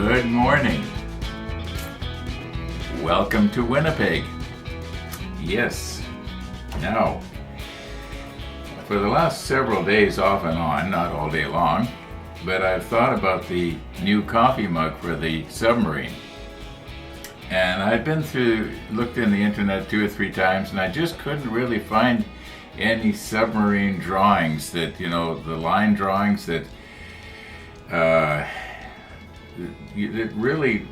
Good morning. Welcome to Winnipeg. Yes. Now, for the last several days off and on, not all day long, but I've thought about the new coffee mug for the submarine. And I've looked in the internet 2 or 3 times, and I just couldn't really find any submarine drawings that, the line drawings that really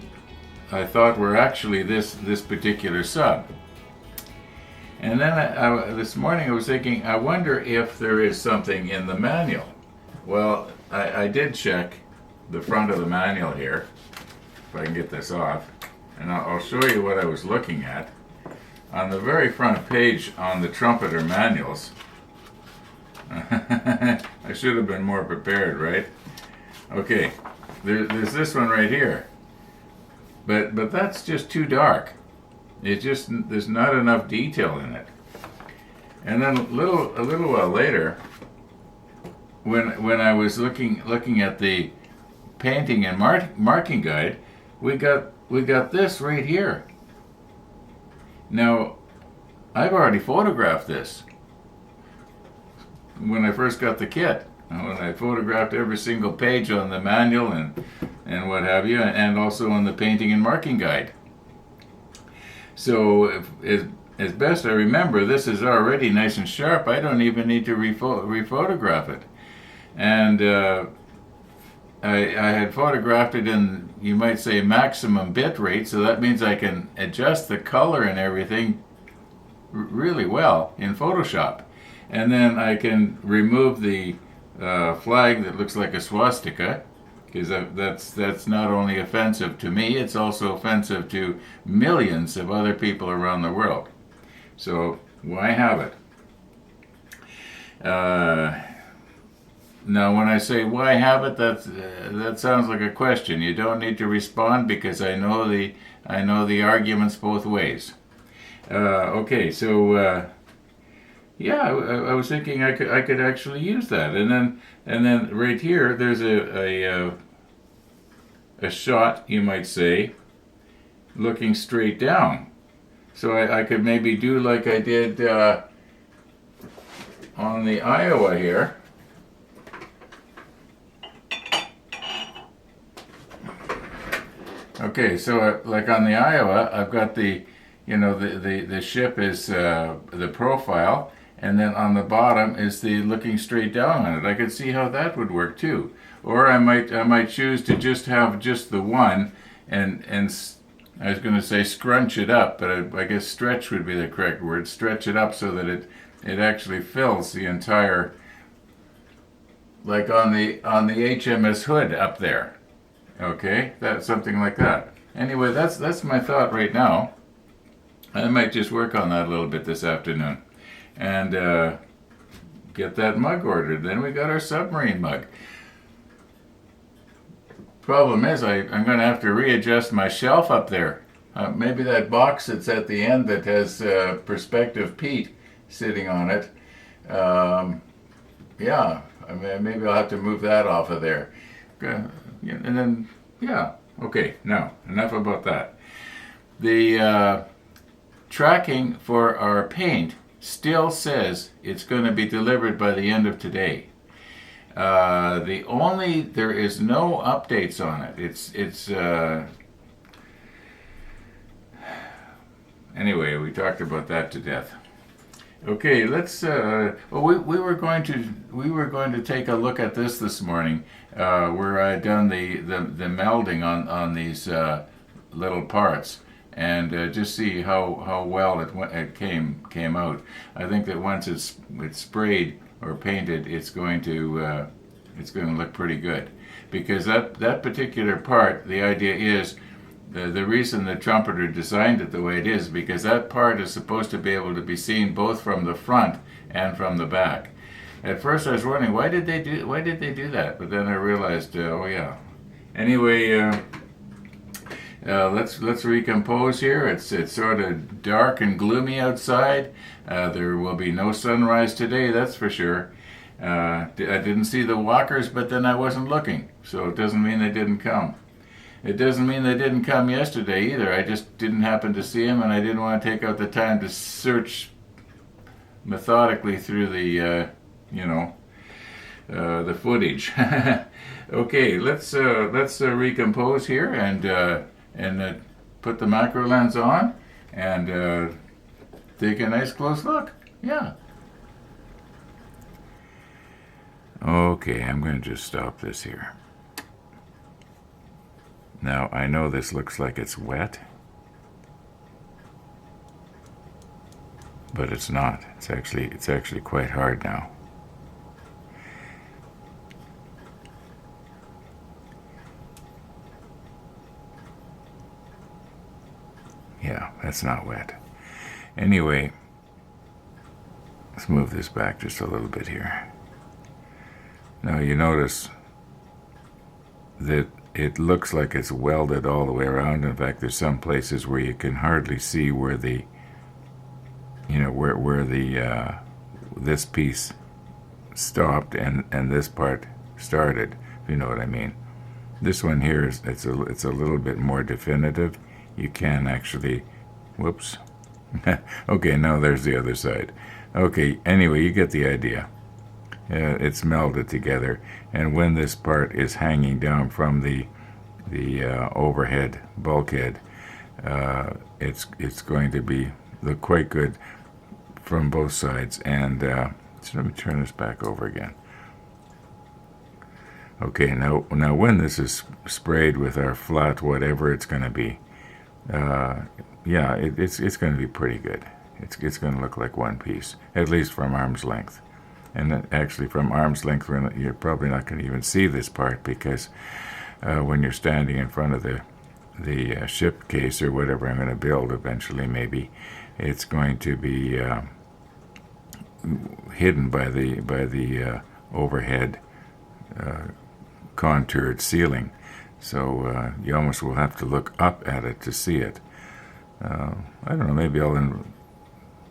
I thought were actually this particular sub. And then this morning I was thinking, I wonder if there is something in the manual. Well, I did check the front of the manual here, if I can get this off, and I'll show you what I was looking at. On the very front page on the Trumpeter manuals, I should have been more prepared, right? Okay, there's this one right here, but that's just too dark. There's not enough detail in it. And then a little while later, when I was looking at the painting and marking guide, we got this right here. Now, I've already photographed this when I first got the kit. When I photographed every single page on the manual and what have you, and also on the painting and marking guide. So, as best I remember, this is already nice and sharp. I don't even need to rephotograph it. And I had photographed it in, you might say, maximum bit rate, so that means I can adjust the color and everything really well in Photoshop. And then I can remove the flag that looks like a swastika, because that's not only offensive to me, it's also offensive to millions of other people around the world. So why have it? Now, when I say why have it, that sounds like a question. You don't need to respond because I know the arguments both ways. Okay, so yeah, I was thinking I could actually use that, and then right here there's a shot, you might say, looking straight down. So I could maybe do like I did on the Iowa here. Okay, so like on the Iowa, I've got the ship is the profile, and then on the bottom is the looking straight down on it. I could see how that would work too. Or I might choose to just have just the one, and I was going to say scrunch it up, but I guess stretch would be the correct word. Stretch it up so that it actually fills the entire, like on the HMS Hood up there. Okay, that's something like that. Anyway, that's my thought right now. I might just work on that a little bit this afternoon, and get that mug ordered. Then we got our submarine mug. Problem is, I'm going to have to readjust my shelf up there. Maybe that box that's at the end that has Perspective Pete sitting on it. Yeah, I mean, maybe I'll have to move that off of there. And then, yeah, okay, now, enough about that. The tracking for our paint still says it's going to be delivered by the end of today. There is no updates on it. Anyway, we talked about that to death. Okay, let's. We were going to take a look at this morning, where I had done the melding on these little parts, and just see how well it came out. I think that once it's sprayed or painted, it's going to look pretty good, because that particular part, the idea is the reason the Trumpeter designed it the way it is, because that part is supposed to be able to be seen both from the front and from the back. At first I was wondering why did they do that, but then I realized, oh yeah. Anyway, let's recompose here. It's sort of dark and gloomy outside. There will be no sunrise today, that's for sure. I didn't see the walkers, but then I wasn't looking, so it doesn't mean they didn't come. It doesn't mean they didn't come yesterday either. I just didn't happen to see them, and I didn't want to take out the time to search methodically through the, the footage. Okay, let's recompose here and put the macro lens on and take a nice close look. Yeah. Okay, I'm going to just stop this here. Now, I know this looks like it's wet, but it's not. It's actually quite hard now. Yeah, that's not wet. Anyway, let's move this back just a little bit here. Now you notice that it looks like it's welded all the way around. In fact, there's some places where you can hardly see where the, where the this piece stopped and this part started, if you know what I mean. This one here is it's a little bit more definitive. You can actually, whoops. Okay, now there's the other side. Okay, anyway, you get the idea. It's melded together, and when this part is hanging down from the overhead bulkhead, it's going to look quite good from both sides. And so let me turn this back over again. Okay, now when this is sprayed with our flat whatever it's going to be, yeah, it's going to be pretty good. It's going to look like one piece, at least from arm's length. And actually, from arm's length, you're probably not going to even see this part, because when you're standing in front of the ship case or whatever I'm going to build eventually, maybe it's going to be hidden by the overhead contoured ceiling. So you almost will have to look up at it to see it. I don't know. Maybe I'll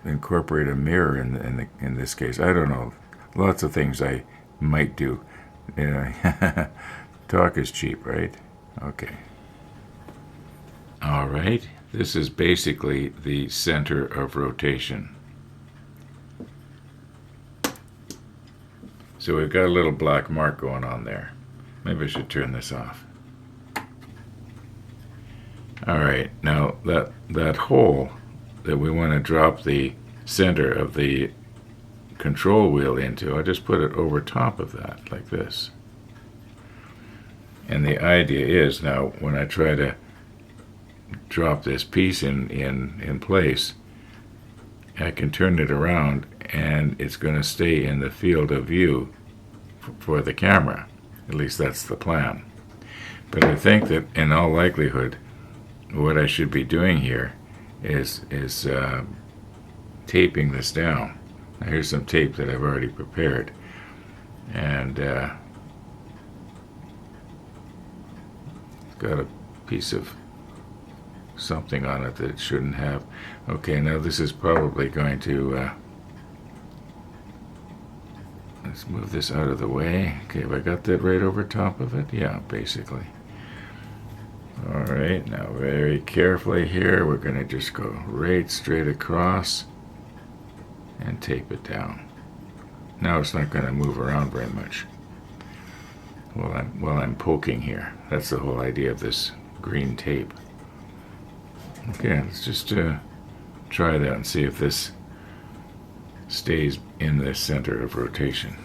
incorporate a mirror in this case. I don't know. Lots of things I might do. Talk is cheap, right? Okay. All right. This is basically the center of rotation. So we've got a little black mark going on there. Maybe I should turn this off. All right. Now that hole that we want to drop the center of the control wheel into, I just put it over top of that like this. And the idea is, now when I try to drop this piece in place, I can turn it around and it's going to stay in the field of view for the camera. At least that's the plan. But I think that in all likelihood what I should be doing here is taping this down. Now here's some tape that I've already prepared, and it's got a piece of something on it that it shouldn't have. Okay, now this is probably going to let's move this out of the way. Okay, have I got that right over top of it? Yeah, basically. All right, now very carefully here, we're going to just go right straight across and tape it down. Now it's not going to move around very much while I'm poking here. That's the whole idea of this green tape. Okay, let's just try that and see if this stays in the center of rotation.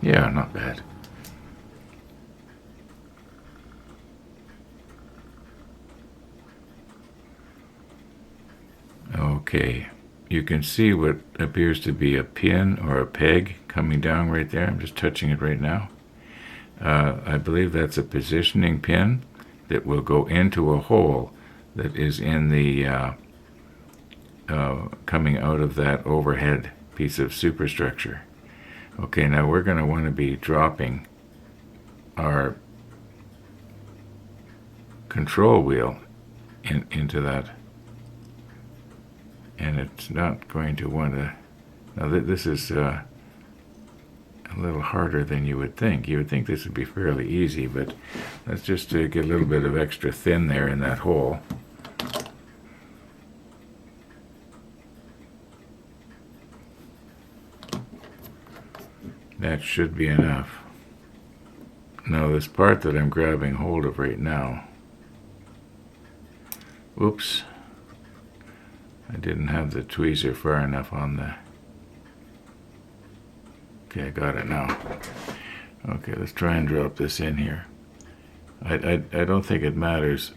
Yeah, not bad. Okay, you can see what appears to be a pin or a peg coming down right there. I'm just touching it right now. I believe that's a positioning pin that will go into a hole that is in the coming out of that overhead piece of superstructure. Okay, now we're going to want to be dropping our control wheel into that and it's not going to want to. Now this is a little harder than you would think. You would think this would be fairly easy, but let's just get a little bit of extra thin there in that hole. That should be enough. Now this part that I'm grabbing hold of right now, oops, I didn't have the tweezer far enough on the, okay, I got it now. Okay, let's try and drop this in here. I don't think it matters.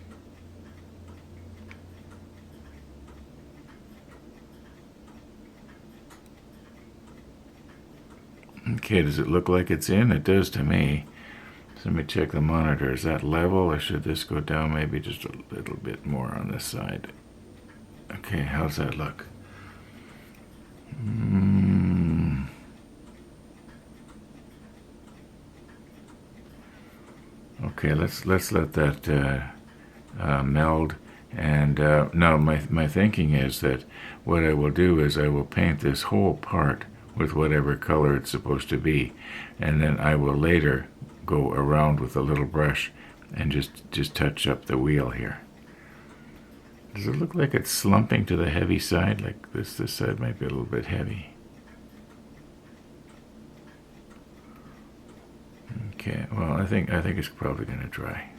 Okay, does it look like it's in? It does to me. So let me check the monitor. Is that level, or should this go down maybe just a little bit more on this side? Okay, how's that look? Okay, let's let that meld. And no, my thinking is that what I will do is I will paint this whole part with whatever color it's supposed to be, and then I will later go around with a little brush and just touch up the wheel here. Does it look like it's slumping to the heavy side? Like this side might be a little bit heavy. Okay, well I think it's probably going to dry.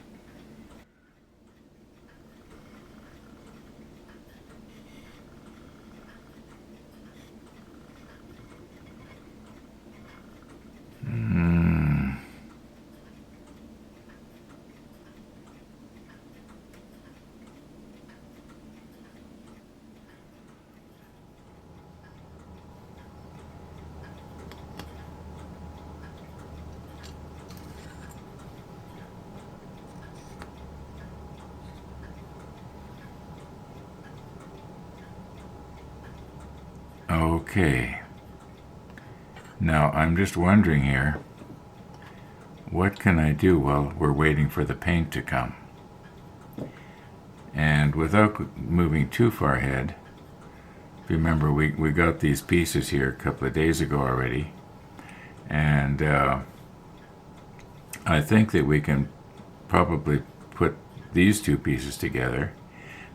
Okay. Now I'm just wondering here, what can I do while we're waiting for the paint to come? And without moving too far ahead, if you remember, we got these pieces here a couple of days ago already, and I think that we can probably put these two pieces together.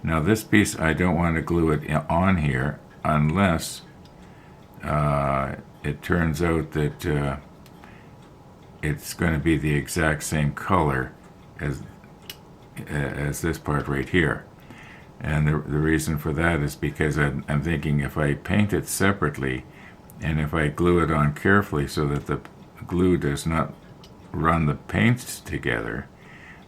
Now this piece, I don't want to glue it on here unless it turns out that it's going to be the exact same color as this part right here. And the reason for that is because I'm thinking if I paint it separately and if I glue it on carefully so that the glue does not run the paints together,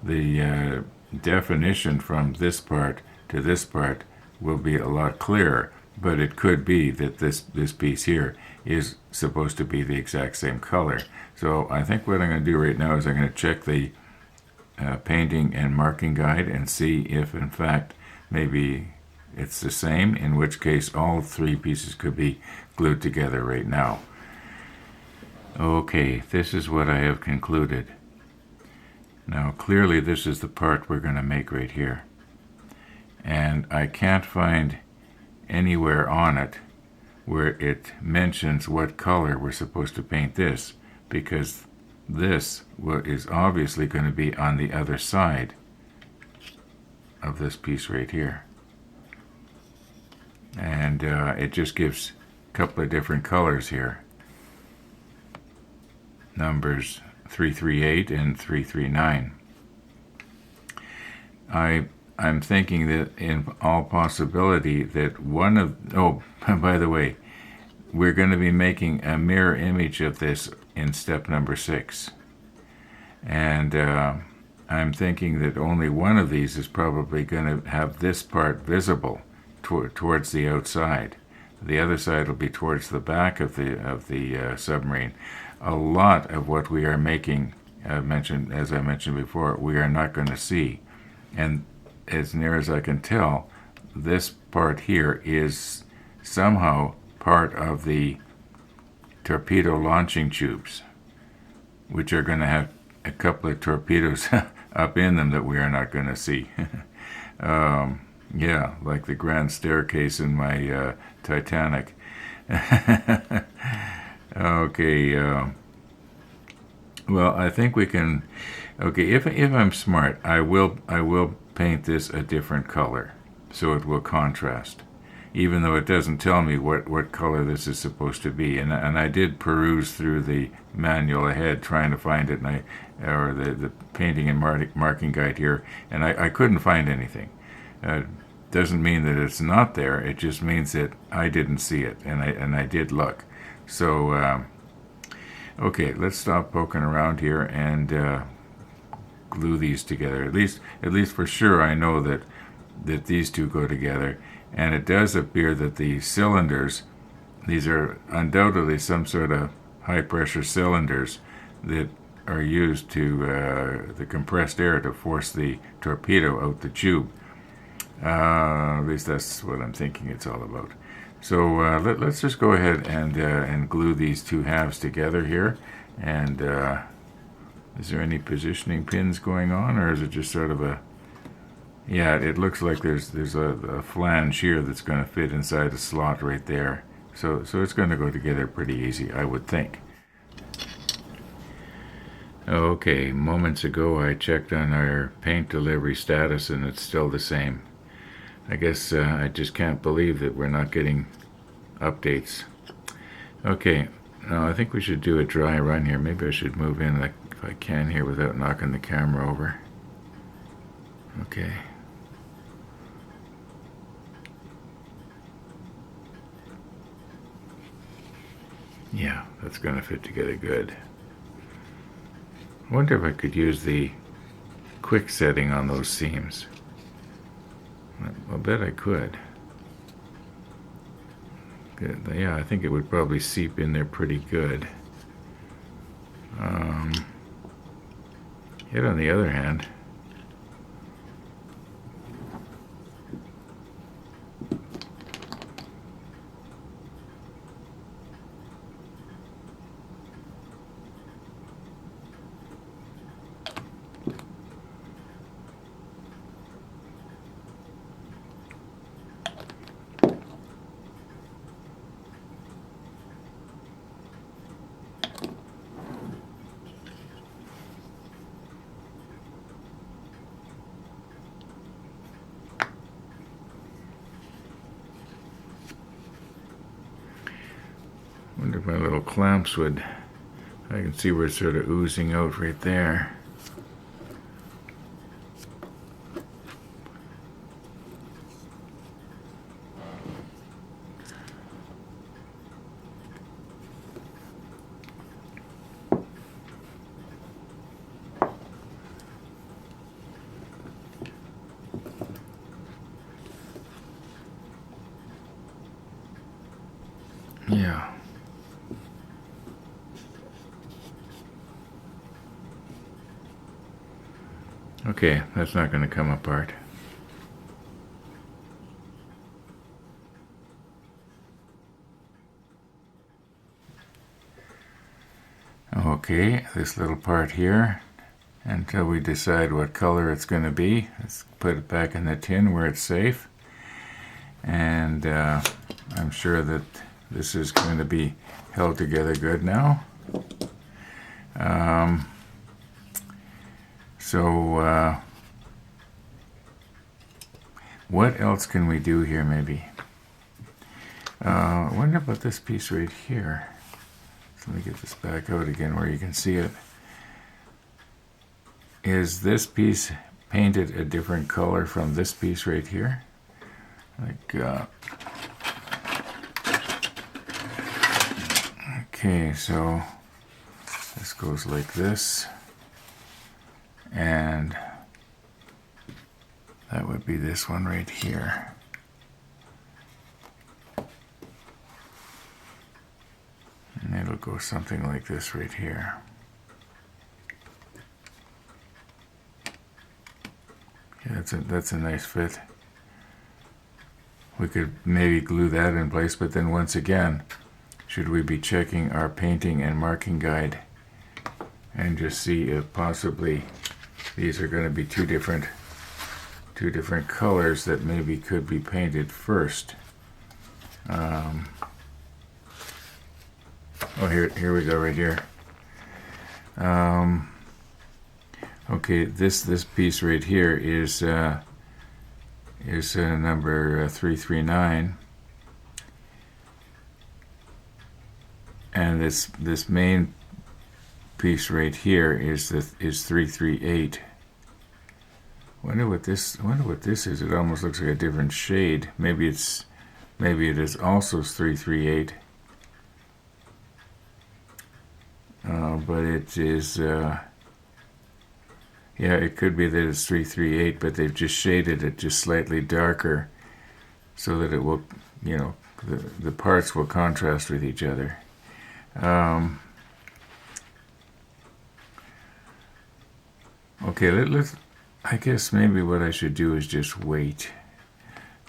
the definition from this part to this part will be a lot clearer. But it could be that this piece here is supposed to be the exact same color. So I think what I'm going to do right now is I'm going to check the painting and marking guide and see if in fact maybe it's the same, in which case all three pieces could be glued together right now. Okay, this is what I have concluded. Now clearly this is the part we're going to make right here. And I can't find anywhere on it where it mentions what color we're supposed to paint this, because this is obviously going to be on the other side of this piece right here. And it just gives a couple of different colors here. Numbers 338 and 339. I'm thinking that in all possibility that one of, oh, by the way, we're going to be making a mirror image of this in step number 6. And I'm thinking that only one of these is probably going to have this part visible towards the outside. The other side will be towards the back of the submarine. A lot of what we are making, as I mentioned before, we are not going to see. And as near as I can tell, this part here is somehow part of the torpedo launching tubes, which are going to have a couple of torpedoes up in them that we are not going to see. Yeah, like the grand staircase in my Titanic. Okay, well, I think we can. Okay, if I'm smart, I will paint this a different color, so it will contrast, even though it doesn't tell me what color this is supposed to be. And I did peruse through the manual ahead trying to find it, or the painting and marking guide here, and I couldn't find anything. Doesn't mean that it's not there. It just means that I didn't see it, and I did look. So okay, let's stop poking around here and glue these together. At least for sure, I know that these two go together, and it does appear that the cylinders, these are undoubtedly some sort of high pressure cylinders that are used to the compressed air to force the torpedo out the tube. At least that's what I'm thinking it's all about. So let's just go ahead and glue these two halves together here. And is there any positioning pins going on, or is it just sort of a... Yeah, it looks like there's a flange here that's going to fit inside a slot right there. So it's going to go together pretty easy, I would think. Okay, moments ago I checked on our paint delivery status and it's still the same. I guess I just can't believe that we're not getting updates. Okay, now I think we should do a dry run here. Maybe I should move in if I can here without knocking the camera over. Okay. Yeah, that's going to fit together good. I wonder if I could use the quick setting on those seams. I'll bet I could. Good. Yeah, I think it would probably seep in there pretty good. Yet on the other hand, wonder if my little clamps would... I can see where it's sort of oozing out right there. Yeah. Okay, that's not going to come apart. Okay, this little part here, until we decide what color it's going to be, let's put it back in the tin where it's safe. And I'm sure that this is going to be held together good now. So what else can we do here maybe? I wonder about this piece right here. So let me get this back out again where you can see it. Is this piece painted a different color from this piece right here? Like, okay, so this goes like this. And that would be this one right here. And it'll go something like this right here. Yeah, that's a nice fit. We could maybe glue that in place, but then once again, should we be checking our painting and marking guide and just see if possibly these are going to be two different two different colors that maybe could be painted first. Oh, here we go, right here. Okay, this piece right here is number 339, and this main piece right here is 338. Wonder what this is. It almost looks like a different shade. Maybe it is also 338. But it is yeah, it could be that it's 338, but they've just shaded it just slightly darker so that it will, you know, the parts will contrast with each other. Okay, let's. I guess maybe what I should do is just wait.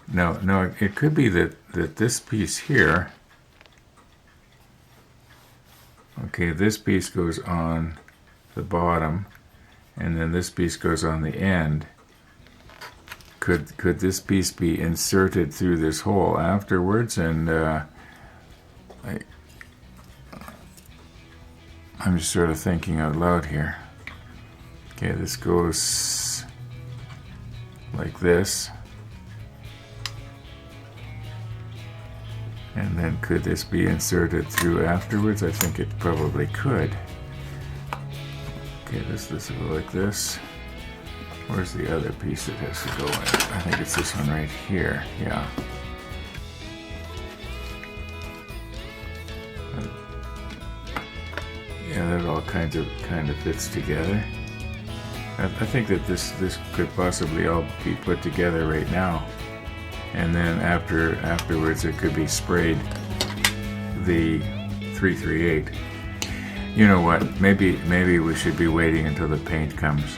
No, it could be that this piece here. Okay, this piece goes on the bottom, and then this piece goes on the end. Could this piece be inserted through this hole afterwards? And I'm just sort of thinking out loud here. Okay, this goes like this. And then could this be inserted through afterwards? I think it probably could. Okay, this will go like this. Where's the other piece that has to go in? I think it's this one right here. Yeah. Yeah, that all kind of fits together. I think that this could possibly all be put together right now, and then afterwards it could be sprayed the 338. You know what? Maybe we should be waiting until the paint comes.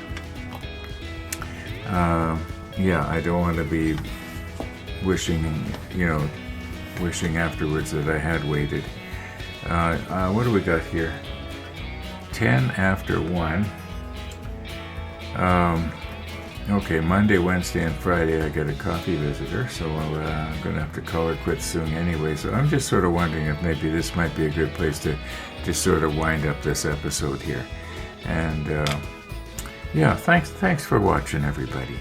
Yeah, I don't want to be wishing afterwards that I had waited. What do we got here? 10 after 1. Okay, Monday, Wednesday, and Friday I get a coffee visitor, so I'm going to have to call her quits soon anyway. So I'm just sort of wondering if maybe this might be a good place to just sort of wind up this episode here. And yeah, thanks for watching, everybody.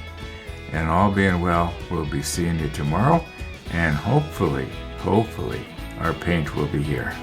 And all being well, we'll be seeing you tomorrow, and hopefully, our paint will be here.